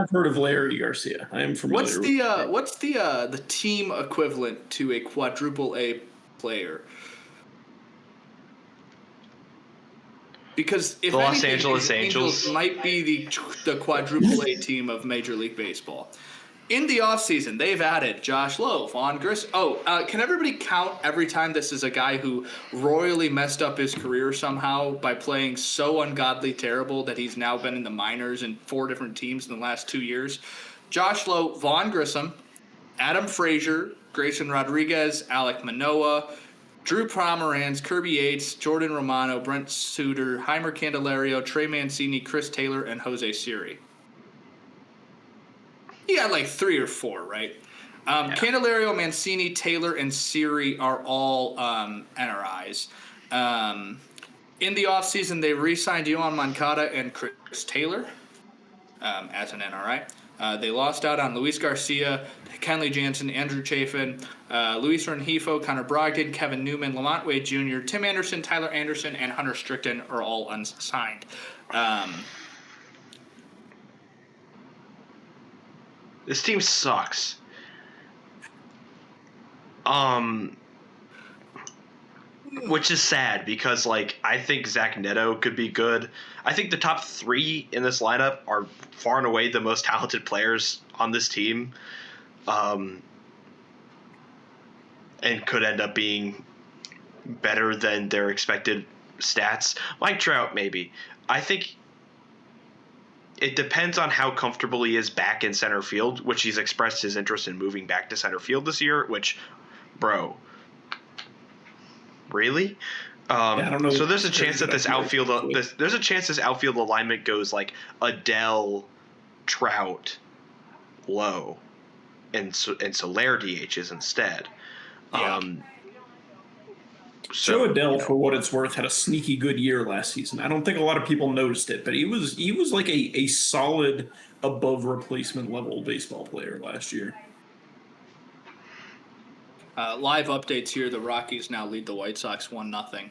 heard of Larry Garcia. I am familiar. What's the team equivalent to a quadruple A player? Because if the Los Angeles Angels might be the quadruple A team of Major League Baseball. In the offseason, they've added Josh Lowe, Vaughn Grissom. Can everybody count every time this is a guy who royally messed up his career somehow by playing so ungodly terrible that he's now been in the minors in 4 different teams in the last 2 years? Josh Lowe, Vaughn Grissom, Adam Frazier, Grayson Rodriguez, Alek Manoah, Drew Pomeranz, Kirby Yates, Jordan Romano, Brent Suter, Heimer Candelario, Trey Mancini, Chris Taylor, and Jose Siri. He had like 3 or 4, right? Candelario, Mancini, Taylor, and Siri are all NRIs. In the offseason, they re-signed Yohan Moncada and Chris Taylor as an NRI. They lost out on Luis Garcia, Kenley Jansen, Andrew Chafin, Luis Rengifo, Connor Brogdon, Kevin Newman, Lamont Wade Jr., Tim Anderson, Tyler Anderson, and Hunter Strickland are all unsigned. This team sucks. Which is sad because, like, I think Zach Neto could be good. I think the top 3 in this lineup are far and away the most talented players on this team, and could end up being better than their expected stats. Mike Trout, maybe. I think it depends on how comfortable he is back in center field, which he's expressed his interest in moving back to center field this year, which, bro, really? I don't know. So there's a chance that this outfield alignment goes like Adele, Trout, Lowe, and Soler DHs instead. Yeah. Joe Adele, for what it's worth, had a sneaky good year last season. I don't think a lot of people noticed it, but he was like a solid above replacement level baseball player last year. Live updates here. The Rockies now lead the White Sox 1-0.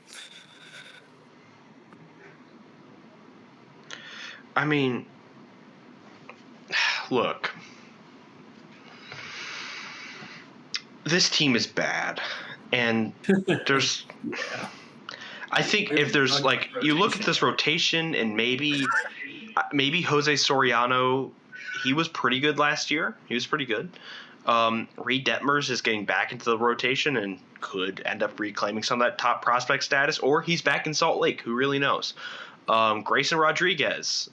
I mean, look, this team is bad, and there's. I think if there's like you look at this rotation, and maybe Jose Soriano, he was pretty good last year. He was pretty good. Reed Detmers is getting back into the rotation and could end up reclaiming some of that top prospect status, or he's back in Salt Lake. Who really knows? Grayson Rodriguez.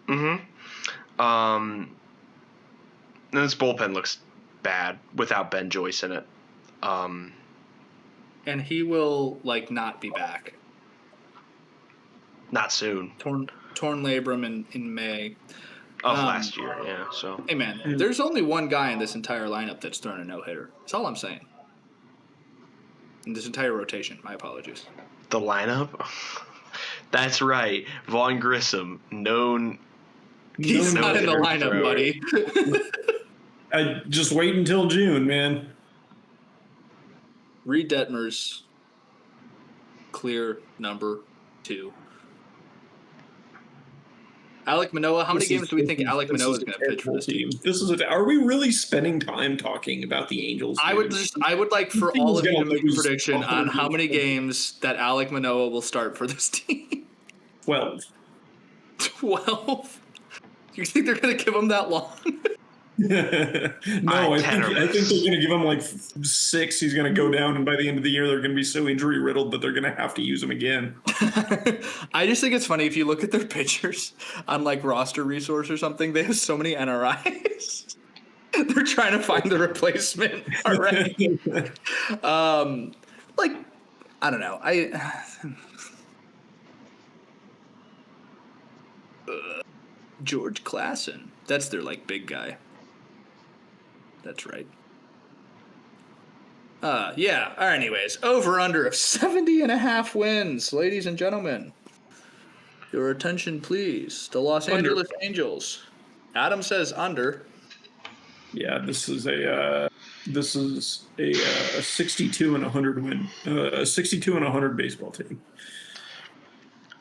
And this bullpen looks bad without Ben Joyce in it. And he will not be back. Not soon. Torn labrum in May. Of last year, yeah. So hey man, there's only one guy in this entire lineup that's thrown a no-hitter. That's all I'm saying. In this entire rotation, my apologies. The lineup? That's right. Vaughn Grissom, known. He's not in the lineup, buddy. Just wait until June, man. Reed Detmers, clear number 2. Alek Manoah, how many games do we think Alek Manoah is going to pitch for this team? Are we really spending time talking about the Angels? I would like for all of you to make a prediction on how many games that Alek Manoah will start for this team. 12. 12? You think they're going to give him that long? No, I think they're going to give him like 6. He's going to go down, and by the end of the year, they're going to be so injury riddled that they're going to have to use him again. I just think it's funny if you look at their pitchers on Roster Resource or something. They have so many NRIs. They're trying to find the replacement already. I don't know. George Klassen. That's their big guy. That's right. Yeah. All right, anyways, over under of 70.5 wins, ladies and gentlemen. Your attention, please. The Los Angeles Angels. Adam says under. Yeah, this is a 62 and 100 win, a 62 and 100 baseball team.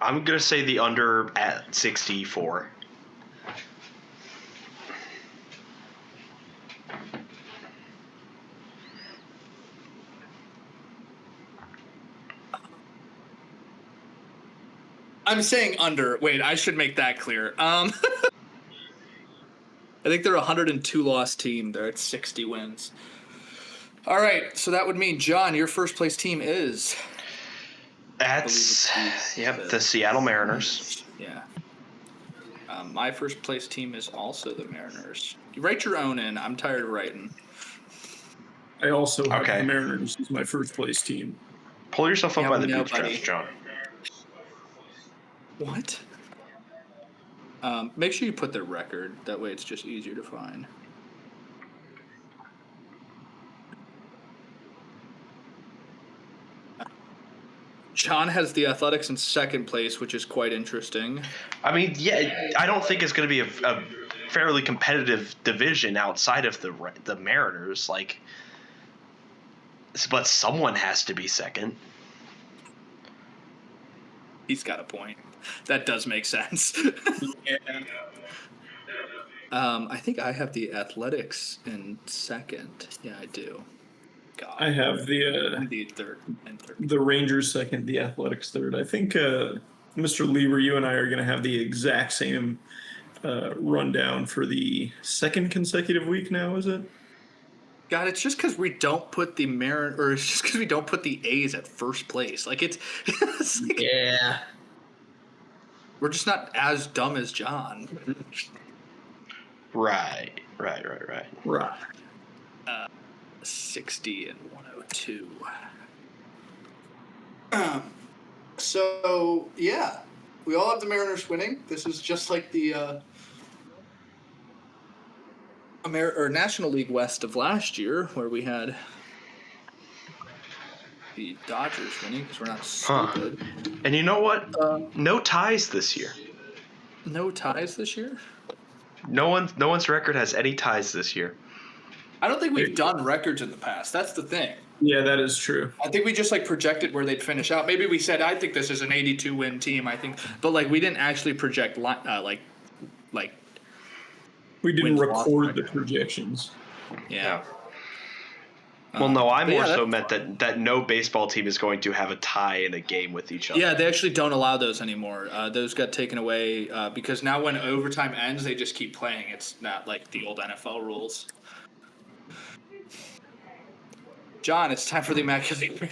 I'm gonna say the under at 64. I'm saying under. Wait, I should make that clear. I think they're a 102 loss team. They're at 60 wins. All right, so that would mean, John, your first place team is. That's the Seattle Mariners. Yeah. My first place team is also the Mariners. You write your own in. I'm tired of writing. I also have the Mariners as my first place team. Pull yourself up by the bootstraps, John. What? Make sure you put their record. That way it's just easier to find. John has the Athletics in second place, which is quite interesting. I mean, yeah, I don't think it's going to be a fairly competitive division outside of the Mariners. But someone has to be second. He's got a point. That does make sense. Yeah. I think I have the Athletics in second. Yeah, I do. God. I have the third and third. The Rangers second, the Athletics third. I think Mr. Lieber, you and I are going to have the exact same rundown for the second consecutive week now, is it? God, it's just because we don't put the or it's just because we don't put the A's at first place. Like it's like Yeah. we're just not as dumb as John. Right. Right. 60 and 102. So yeah, we all have the Mariners winning. This is just like the National League West of last year, where we had the Dodgers winning because we're not stupid. And you know what? No ties this year. No ties this year. No one's record has any ties this year. I don't think we've done records in the past. That's the thing. Yeah, that is true. I think we just like projected where they'd finish out. Maybe we said, I think this is an 82 win team. I think, but like we didn't actually project like We didn't wins, record the loss projections. yeah. Well, no, I but more yeah, so meant that no baseball team is going to have a tie in a game with each other. Yeah, they actually don't allow those anymore. Those got taken away because now when overtime ends, they just keep playing. It's not like the old NFL rules. John, it's time for the Immaculate Grid.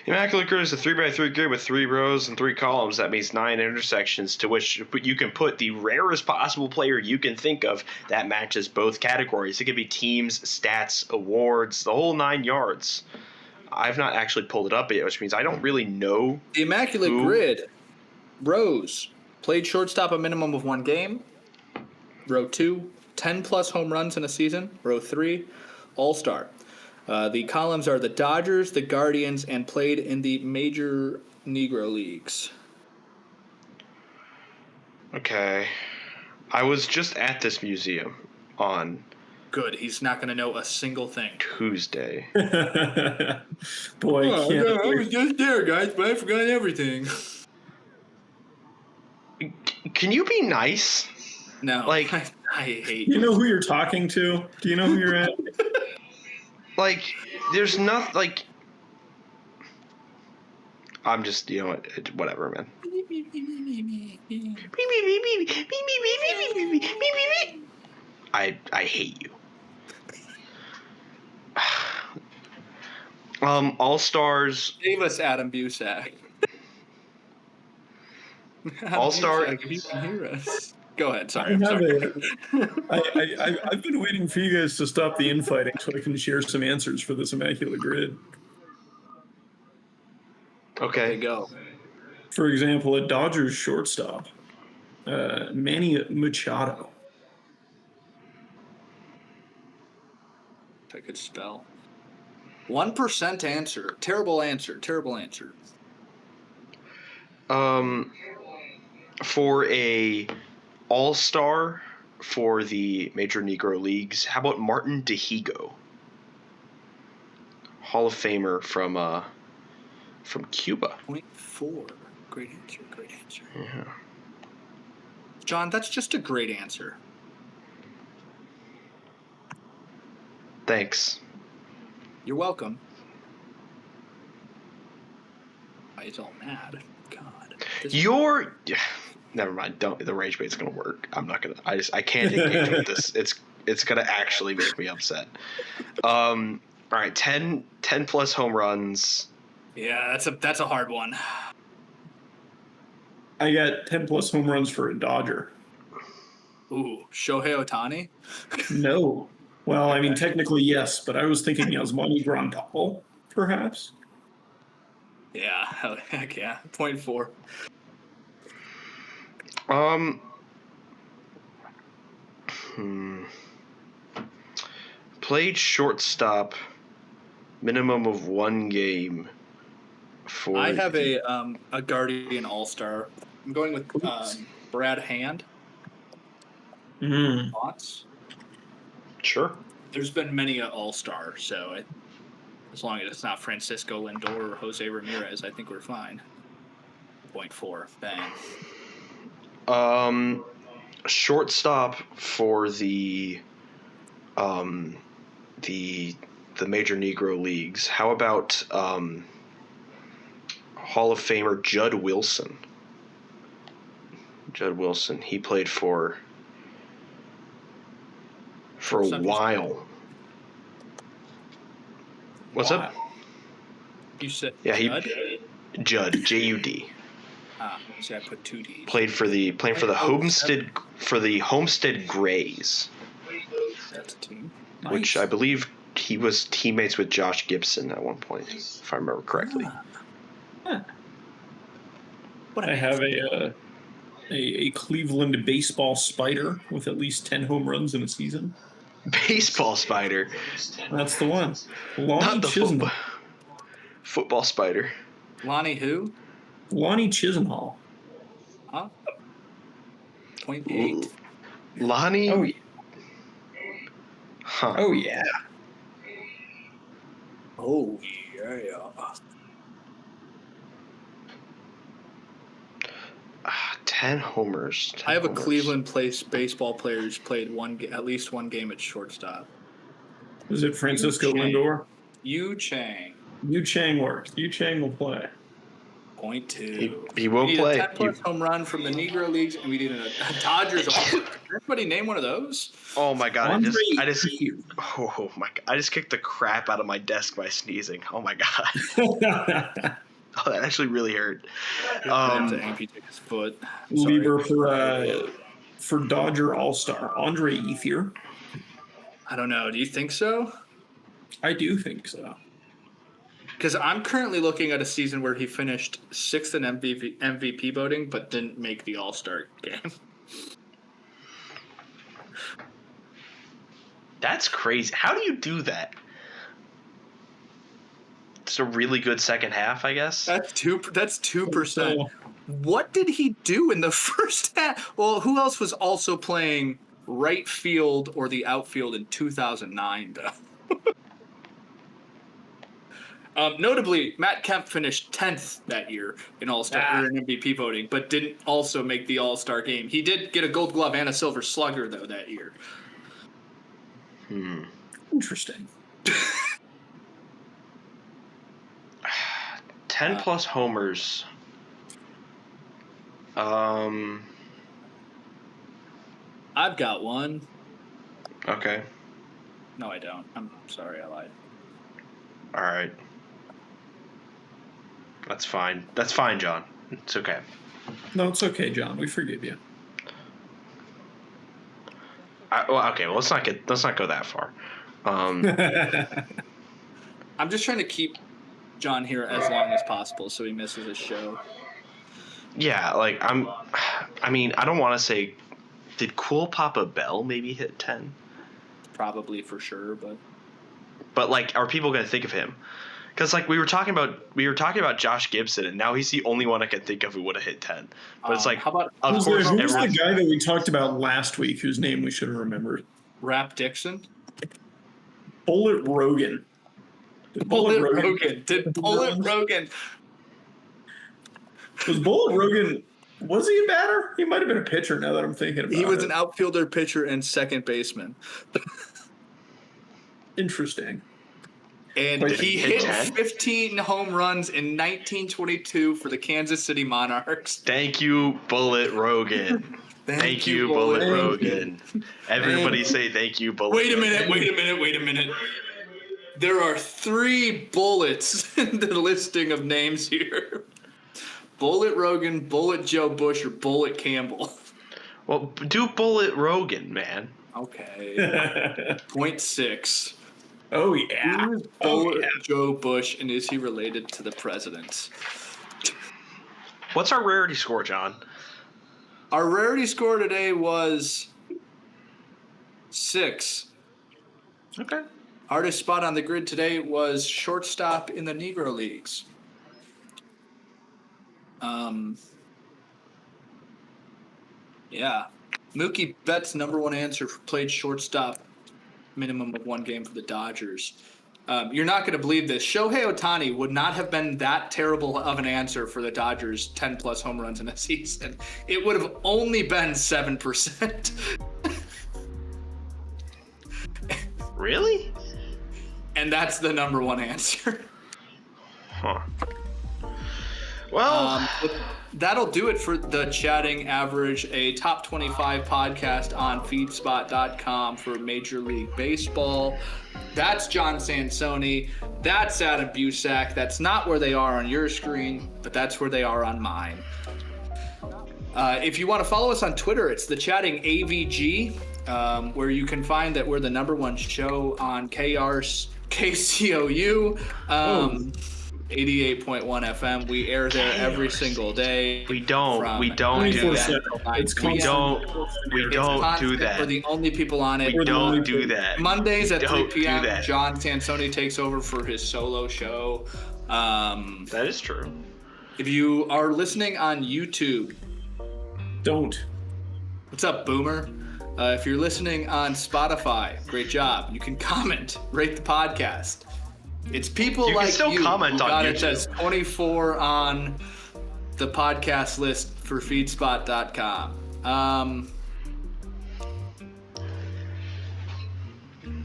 Immaculate Grid is a 3x3 grid with 3 rows and 3 columns. That means 9 intersections to which you can put the rarest possible player you can think of that matches both categories. It could be teams, stats, awards, the whole 9 yards. I've not actually pulled it up yet, which means I don't really know. The Immaculate Grid rows played shortstop a minimum of 1 game. Row 2, 10 plus home runs in a season. Row 3, All-Star. The columns are the Dodgers, the Guardians, and played in the major Negro Leagues. Okay. I was just at this museum on Good. He's not going to know a single thing. Tuesday. Boy, Oh, can't no, I was just there, guys, but I forgot everything. Can you be nice? No, Like- I hate you know who you're talking to? Do you know who you're at? Like, there's nothing, like... I'm just, you know what, whatever, man. I hate you. All-Stars... Save us, Adam Busak. All-Star- Busak, if you can hear us. Go ahead. Sorry. I I'm have sorry. I've been waiting for you guys to stop the infighting so I can share some answers for this Immaculate Grid. Okay. Go. For example, a Dodgers shortstop, Manny Machado. If I could spell. 1% answer. Terrible answer. Terrible answer. For a all-star for the Major Negro Leagues, how about Martin Dihigo? Hall of Famer from Cuba. 0.4. Great answer. Great answer. Yeah. John, that's just a great answer. Thanks. You're welcome. Why is all mad? God. You're never mind. Don't the rage bait's gonna work. I'm not gonna. I can't engage with this. It's gonna actually make me upset. All right, 10 plus home runs. Yeah, that's a hard one. I got 10 plus home runs for a Dodger. Ooh, Shohei Ohtani? No. Well, I mean, technically, yes, but I was thinking Yasmani Grandal, perhaps. Yeah, heck yeah. 0.4. Played shortstop, minimum of 1 game. For I have a Guardian All-Star. I'm going with Brad Hand. Thoughts? Sure. There's been many All-Star, so as long as it's not Francisco Lindor or Jose Ramirez, I think we're fine. 0.4. Bang. Shortstop for the Major Negro Leagues. How about Hall of Famer Judd Wilson? Judd Wilson. He played for a while. What's up? You said Yeah, Judd? Judd. See, I put 2 Ds. Playing for the Homestead Grays. That's a team. Which I believe he was teammates with Josh Gibson at one point, if I remember correctly. I have a Cleveland baseball spider with at least 10 home runs in a season. Baseball spider. That's the one. Lonnie Not the Chisenhall. football spider. Lonnie who? Lonnie Chisenhall. Huh? 0.8. Lonnie? Oh, yeah. Huh. Oh, yeah. Oh, yeah. 10 homers. I have a Cleveland baseball player who's played at least one game at shortstop. Was it Francisco Yu Chang. Lindor? Yu Chang. Yu Chang works. Yu Chang will play. 0.2. He will we need play. a 10-plus home run from the Negro Leagues, and we need a Dodgers. Everybody name one of those? Oh my god! Andre I just Ethier. oh my god! I just kicked the crap out of my desk by sneezing. Oh my god! Oh, that actually really hurt. I have to amputate his foot. Lever for Dodger All-Star, Andre Ethier. I don't know. Do you think so? I do think so. Because I'm currently looking at a season where he finished 6th in MVP voting, but didn't make the All-Star game. That's crazy. How do you do that? It's a really good second half, I guess. That's 2%. What did he do in the first half? Well, who else was also playing right field or the outfield in 2009, though? Notably, Matt Kemp finished 10th that year in All-Star or in MVP voting, but didn't also make the All-Star game. He did get a Gold Glove and a Silver Slugger though that year. Interesting. 10 plus homers. I've got one. Okay. No, I don't. I'm sorry, I lied. All right. That's fine. That's fine, John. It's okay. No, it's okay, John. We forgive you. Okay. Well, let's not go that far. I'm just trying to keep John here as long as possible so he misses his show. Yeah, like I don't want to say. Did Cool Papa Bell maybe hit 10? Probably for sure, but like, are people going to think of him? Because like we were talking about Josh Gibson, and now he's the only one I can think of who would have hit 10. But it's like, how about of course, who's the everyone's- guy that we talked about last week whose name we should have remembered? Rap Dixon? Bullet Rogan. Did Bullet Rogan. Was Bullet Rogan... Was he a batter? He might have been a pitcher now that I'm thinking about it. He was an outfielder, pitcher, and second baseman. Interesting. And Wait, he hit hit 10? 15 home runs in 1922 for the Kansas City Monarchs. Thank you, Bullet Rogan. Thank you, Bullet Rogan. Everybody say thank you, Bullet Wait a Rogan. minute. There are 3 bullets in the listing of names here. Bullet Rogan, Bullet Joe Bush, or Bullet Campbell. Well, do Bullet Rogan, man. Okay. 0.6. Oh, yeah. Who is Bullet Joe Bush, and is he related to the president? What's our rarity score, John? Our rarity score today was 6. Okay. Hardest spot on the grid today was shortstop in the Negro Leagues. Yeah. Mookie Betts' number one answer played shortstop, minimum of 1 game for the Dodgers. You're not going to believe this. Shohei Ohtani would not have been that terrible of an answer for the Dodgers' 10-plus home runs in a season. It would have only been 7%. Really? And that's the number one answer. Huh. Well, That'll do it for the Chatting Average, a top 25 podcast on Feedspot.com for Major League Baseball. That's John Sansoni. That's Adam Busak. That's not where they are on your screen, but that's where they are on mine. If you want to follow us on Twitter, it's the Chatting AVG, where you can find that we're the #1 show on KCOU. 88.1 FM. We air there every single day. we don't do 24/7. that. It's We constant. we don't do that. We're the only people on it. We don't do that. Mondays at 3 Don't do p.m. that. John Sansoni takes over for his solo show. That is true. If you are listening on YouTube, Don't. what's up, Boomer? If you're listening on Spotify, great job. You can comment, rate the podcast. It's people You can like still you comment who on got it YouTube. as 24 on the podcast list for Feedspot.com.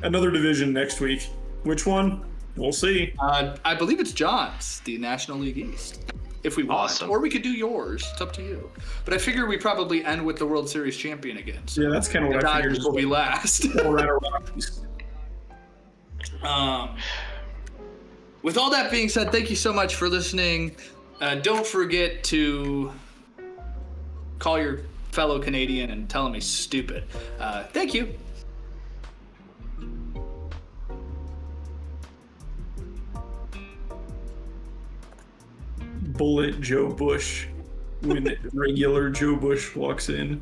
Another division next week. Which one? We'll see. I believe it's John's, the National League East. If we want, Awesome. or we could do yours. It's up to you. But I figure we probably end with the World Series champion again. So Yeah, that's kind of the what I figured. Dodgers will be last. Colorado Rockies. With all that being said, thank you so much for listening. Don't forget to call your fellow Canadian and tell him he's stupid. Thank you. Bullet Joe Bush when regular Joe Bush walks in.